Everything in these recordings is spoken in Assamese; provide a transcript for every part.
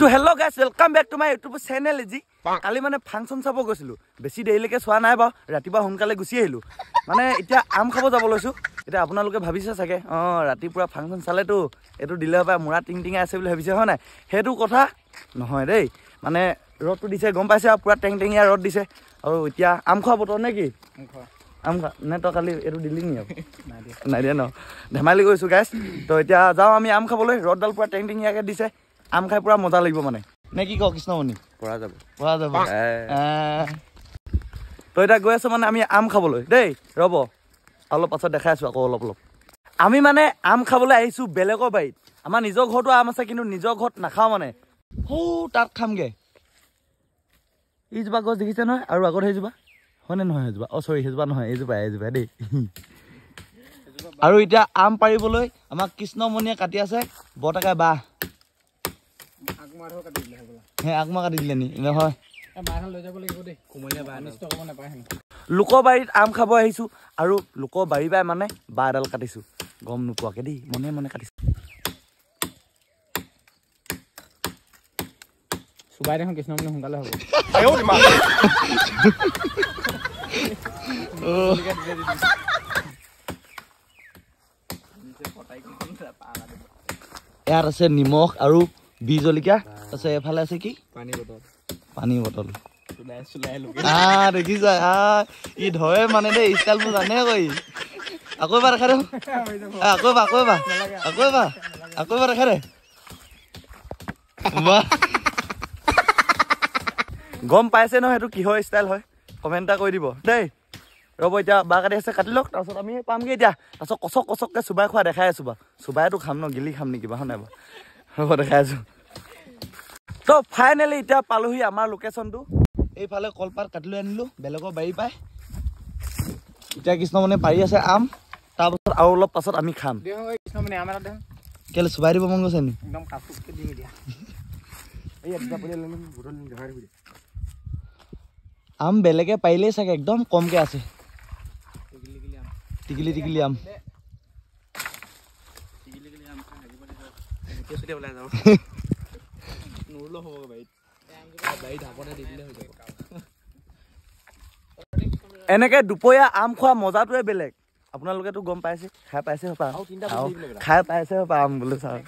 তো hello guys welcome back to my YouTube channel জি কালি মানে ফাংশন চাব গৈছিলো বেছি দেৰিলৈকে চোৱা নাই বা ৰাতিপুৱা সোনকালে গুচি আহিলো মানে এতিয়া আম খাব যাব লৈছো এটা আপোনালোকে ভাবিছে চাগে ৰাতিপুৱা ফাংশন চালেতো এটো দিলে পায় মুৰা টিং টিং আছে বুলি ভাবিছে হয় নাই হেতু কথা নহয় দেই মানে ৰদটো দিছে গম পাইছে পুৰা টেং টেঙিয়া ৰদ দিছে আৰু এতিয়া আম খোৱা বতৰ নে কি আম খা নে তো কালি এটো দিলি নি নাই দিয়া ন ধেমালি গৈছো গাইস তো এতিয়া যাও আমি আম খাবলৈ ৰদডাল পুৰা টেং টেঙিয়াকে দিছে আম খাই পুৰা মজা লাগিব মানে নে কি ক কৃষ্ণমণি পৰা যাব তো এটা গৈ আছো মানে আমি আম খাবলৈ দেই ৰব অলপ পাছত দেখাই আছো আকৌ অলপ আমি মানে আম খাবলৈ আহিছো বেলেগৰ বাৰীত আমাৰ নিজৰ ঘৰটো আম আছে কিন্তু নিজৰ ঘৰত নাখাও মানে হো তাত খামগে এইজোপা গছ দেখিছে নহয় আৰু আগত সেইজোপা হয়নে নহয় সেইজোপা চৰি সেইজোপা নহয় এইজোপা দেই আৰু এতিয়া আম পাৰিবলৈ আমাক কৃষ্ণমণিয়ে কাটি আছে বটাকাই বাহ আগমা কাটি দিলে নি নহয় লোকৰ বাৰীত আম খাব আহিছো আৰু লোকৰ বাৰী বাই মানে বাঁহ এডাল কাটিছো গম নোপোৱাকে দেই মনে মনে কাটিছো সুবাই দেখোন কৃষ্ণমণি সোনকালে হ'ব ইয়াত আছে নিমখ আৰু বি জলকীয়া আছে এফালে আছে কি পানী বটল দেখিছা ই ধৰে মানে দেই ষ্টাইলবোৰ জানে আকৌ এবাৰ দেখা দে আকৌ এবাৰ দেখা দে গম পাইছে নহয় সেইটো কিহৰ ষ্টাইল হয় কমেণ্ট এটা কৰি দিব দেই ৰ'ব এতিয়া বাঁহ কাটি আছে কাটি লওক তাৰপিছত আমি পামগৈ এতিয়া তাৰপিছত কচককৈ চুবাই খোৱা দেখাই আছো বা চুবাইটো খাম ন গিলি খাম নেকি বা হয় নাই বা ৰ'ব দেখাই আছো তো ফাইনেলি এতিয়া পালোহি আমাৰ লোকেশ্যনটো এইফালে কলপাত কাটি লৈ আনিলো বেলেগৰ বাৰী পাই এতিয়া কৃষ্ণমণি পাৰি আছে আম তাৰপাছত আৰু অলপ পাছত আমি খাম কেলে চুবাই দিব মন গৈছে নি আম বেলেগে পাৰিলেই চাগে একদম কমকে আছে টিকিলি আম এনেকে দুপৰীয়া আম খোৱা মজাটোৱে বেলেগ আপোনালোকেতো গম পাইছে খাই পাইছে হপা আম বোলে চাওক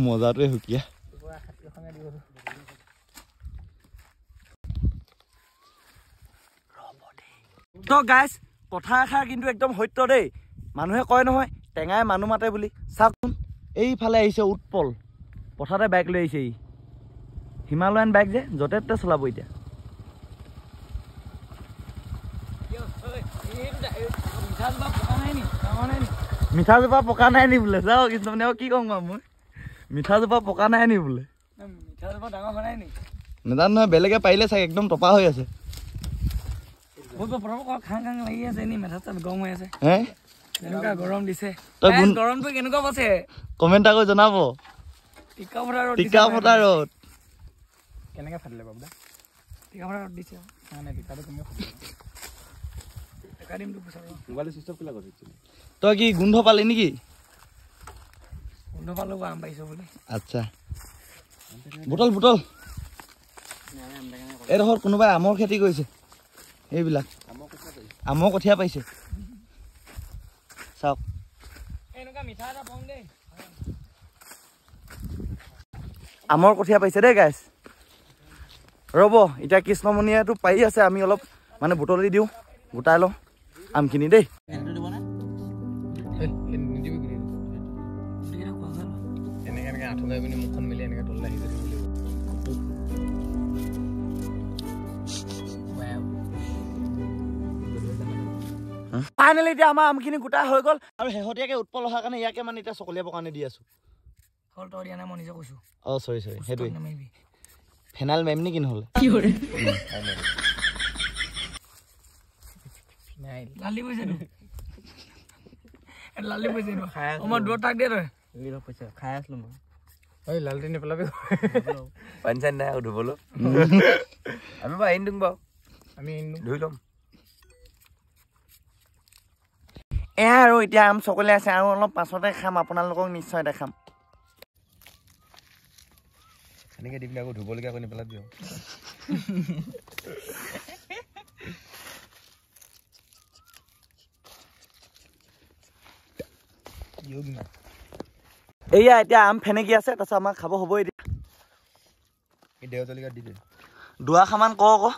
মজাটোৱে হুকিয়া তো গাইছ কথা এষাৰ কিন্তু একদম সত্য দেই মানুহে কয় নহয় টেঙাই মানুহ মাতে বুলি চাওকচোন এইফালে আহিছে উৎপল পথাৰতে বাইক লৈ আহিছে হিমালয়ান বাইক যে য'তে ত'তে চলাব এতিয়া মিঠাজোপা পকা নাই নি বোলে যাও কৃষ্ণমণি কি কম মই মিঠাজোপা পকা নাই নি বোলে নাজানো নহয় বেলেগে পাৰিলে চাগে একদম টপা হৈ আছে কমেণ্ট এটা কৰি জনাব টিকা ফটা ৰদ কেনেকে ফাটিলে বাবু টিকা ফটা ৰদ দিছে তই কি গোন্ধ পালি নেকি গোন্ধ পালো আম পাইছো বুলি আচ্ছা বুটল এইডোখৰত কোনোবাই আমৰ খেতি কৰিছে এইবিলাক আমৰ কঠীয়া পাইছে চাওক আমৰ কঠীয়া পাইছে দেই গাইছ ৰ'ব এতিয়া কৃষ্ণমণিয়েতো পাৰি আছে আমি অলপ মানে বুটলি দিওঁ গোটাই লওঁ আমখিনি দেই ফাইনেলি এতিয়া আমাৰ আমখিনি গোটা হৈ গ'ল আৰু শেহতীয়াকে উৎপল অহাৰ কাৰণে ইয়াকে মানে এতিয়া চকলিয়াবৰ কাৰণে দি আছো চৰি সেইটোৱে ফেনাইল মেম নেকি নহ'লে এয়া আৰু এতিয়া আম চকলি আছে আৰু অলপ পাছতে খাম আপোনালোকক নিশ্চয় দেখাম এনেকৈ দি পেলাই আকৌ ধুবলগীয়া কৰি পেলাই দিওঁ এয়া এতিয়া আম ফেনেকি আছে তাৰপিছত আমাক খাব হ'ব এতিয়া এই দেও জলকীয়া দি দে দুআষাৰমান কওঁ আকৌ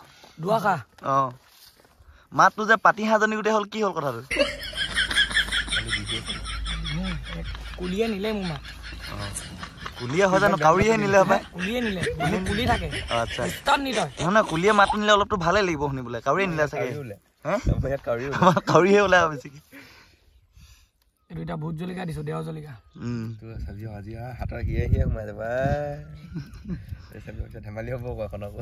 দুআষা অঁ মাতটো যে পাতি হাজনী গোটেই হ'ল কি হ'ল কথাটো কুলিয়ে নিলে মোৰ মাক কুলিয়ে হয় জানো কাউৰীয়ে নিলে হপাই কুলিয়ে নিলে কুলি থাকে আচ্ছা তাত নি তই নহয় কুলিয়ে মাতটো নিলে অলপতো ভালেই লাগিব শুনিবলৈ কাউৰীয়ে নিলে চাগে ইয়াত কাউৰীয়ে ওলাই বেছিকৈ এইটো এতিয়া ভোট জলকীয়া দিছোঁ দেও জলকীয়া চাবি আজি হাতৰ সিয়ে সোমাই যাবা ধেমালি হ'ব আকৌ এখন আকৌ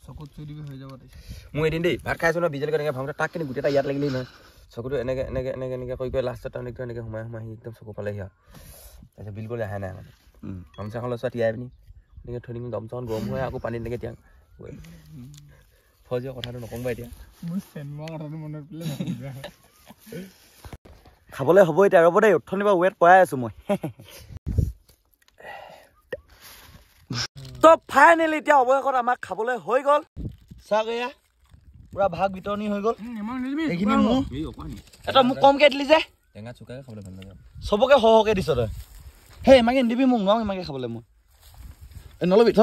চকুত চুই দিবি হৈ যাব মই এদিন দেই ভাত খাইছোঁ ন বিজলকীয়া এনেকৈ ভাঙোতে তাক কিন্তু গোটেই এটা ইয়াত লাগিলেই নহয় চকুটো এনেকৈ এনেকৈ এনেকৈ এনেকৈ কৰি লাষ্টত তাৰমানে এনেকৈ সোমাই সোমাই আহি একদম চকু পালেহি আৰু তাৰপিছত বিলকুল অহা নাই মানে গামোচাখন লৈছোঁ তিয়াই পিনি এনেকৈ থৈ দিম গামোচাখন গৰম হৈ আকৌ পানীত এনেকৈ তিয়াং ফজিয়া কথাটো নকওঁ বা এতিয়া খাবলৈ হ'ব এতিয়া ৰ'ব দেই উঠনি পৰা ৱেট কৰাই আছোঁ মই তো ফাইনেলি এতিয়া অৱশেষত আমাক খাবলৈ হৈ গ'ল চাওক এয়া পুৰা ভাগ বিতৰণি হৈ গ'ল এইখিনি মোৰ এটা মোক কমকৈ দিলি যে টেঙা চুকাকৈ খাবলৈ ভাল লাগে চবকে সৰহকৈ দিছ তই সেই ইমানকৈ নিদিবি মোক নোৱাৰো ইমানকৈ খাবলৈ মই নলবি থ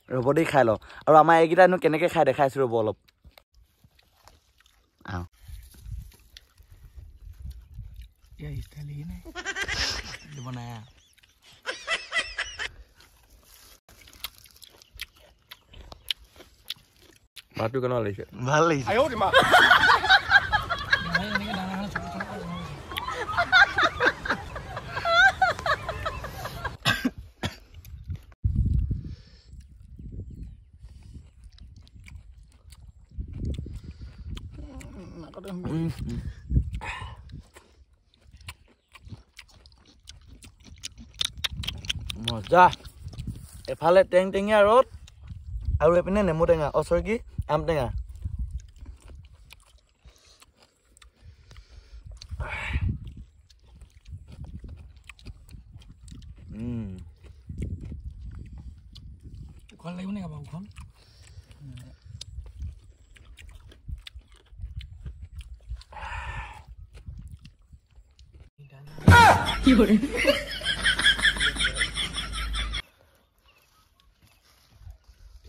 ৰ'ব দেই খাই লওঁ আৰু আমাৰ এইকেইটানো কেনেকৈ খাই দেখাইছোঁ ৰ'ব অলপ ভাতটো কেনেকুৱা লাগিছে ভাল লাগিছে মজা এফালে টেং টেঙীয়া ৰ'দ আৰু এইপিনে নেমু টেঙা চৰি কি আম টেঙা ঘৰ লাগিব নে কাবাৰ ঘৰ কি কৰে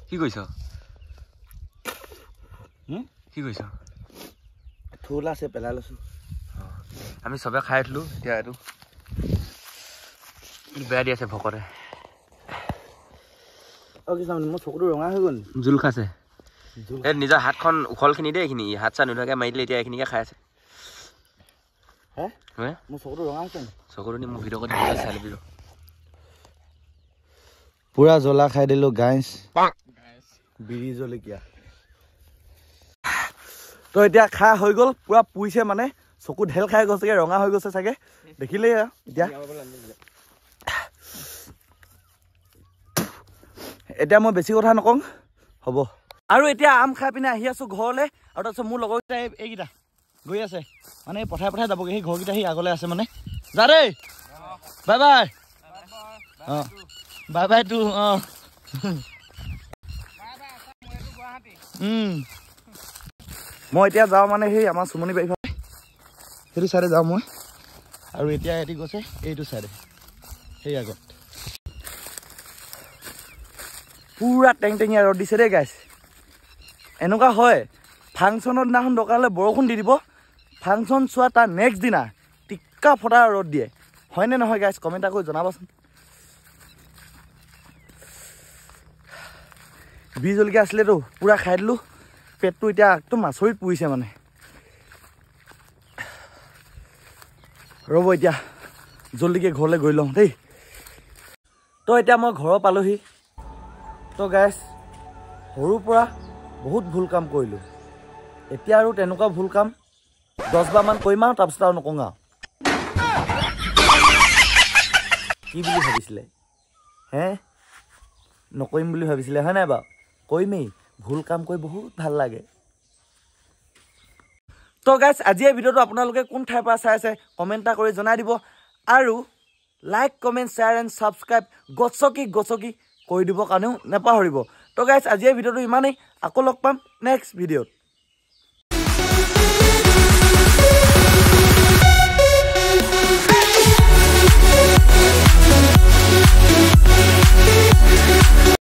কি কৈছ কি কৈছ থোলা আছে পেলাই লৈছোঁ আমি চবে খাই উঠিলোঁ এতিয়া এইটো বেয়া দি আছে ভকতে মোৰ চকুটো ৰঙা হৈ গ'ল জোল খাইছে এই নিজৰ হাতখন উখলখিনি দেই এইখিনি হাত চাত নোধোৱাকৈ মাৰি দিলে এতিয়া এইখিনিকে খাই আছে মোৰ চকুটো ৰঙা হৈছে চকুটো নি মোৰ ভিডিঅ' কৰি চাই ল'বি পুৰা জ্বলা খাই দিলোঁ গাইছ বিৰি জলকীয়া তো এতিয়া খা হৈ গ'ল পুৰা পুৰিছে মানে চকু ঢেল খাই গৈছেগে ৰঙা হৈ গৈছে চাগে দেখিলেই এতিয়া এতিয়া মই বেছি কথা নকওঁ হ'ব আৰু এতিয়া আম খাই পিনে আহি আছোঁ ঘৰলৈ আৰু তাৰপিছত মোৰ লগৰকেইটা এইকেইটা গৈ আছে মানে পঠাই পঠাই যাবগৈ সেই ঘৰকেইটা সি আগলৈ আছে মানে যা দেই বাই বাই অঁ বাই বাই টু অঁ মই এতিয়া যাওঁ মানে সেই আমাৰ চুমনি বাৰী ফালে সেইটো চাইডে যাওঁ মই আৰু এতিয়া এটি গৈছে এইটো চাইডে সেই আগত পুৰা টেং টেঙীয়া ৰ'দ দিছে দেই গাইছ এনেকুৱা হয় ফাংচনৰ দিনাখন দৰকাৰ হ'লে বৰষুণ দি দিব ফাংচন চোৱা তাৰ নেক্সট দিনা টিকা ফটা ৰ'দ দিয়ে হয়নে নহয় গাইছ কমেণ্ট এটা কৰি জনাবচোন বিহ জলকীয়া আছিলেতো পুৰা খাই দিলোঁ পেটটো এতিয়া একদম আচৰিত পুৰিছে মানে ৰ'ব এতিয়া জলদিকে ঘৰলৈ গৈ লওঁ দেই তো এতিয়া মই ঘৰৰ পালোহি তো গাইছ সৰুৰ পৰা বহুত ভুল কাম কৰিলোঁ এতিয়া আৰু তেনেকুৱা ভুল কাম 10 বাৰমান কৰিম আৰু তাৰপিছত আৰু নকওঁ আৰু কি বুলি ভাবিছিলে হে নকৰিম বুলি ভাবিছিলে হয় নাই বাৰু কৰিমেই ভুল কাম কৰি বহুত ভাল লাগে তো গাইজ আজি এই ভিডিঅ'টো আপোনালোকে কোন ঠাইৰ পৰা চাই আছে কমেণ্ট এটা কৰি জনাই দিব আৰু like comment share and subscribe গছকি কৰি দিবৰ কাৰণেও নেপাহৰিব তো গাইজ আজি এই ভিডিঅ'টো ইমানেই আকৌ লগ পাম নেক্সট ভিডিঅ'ত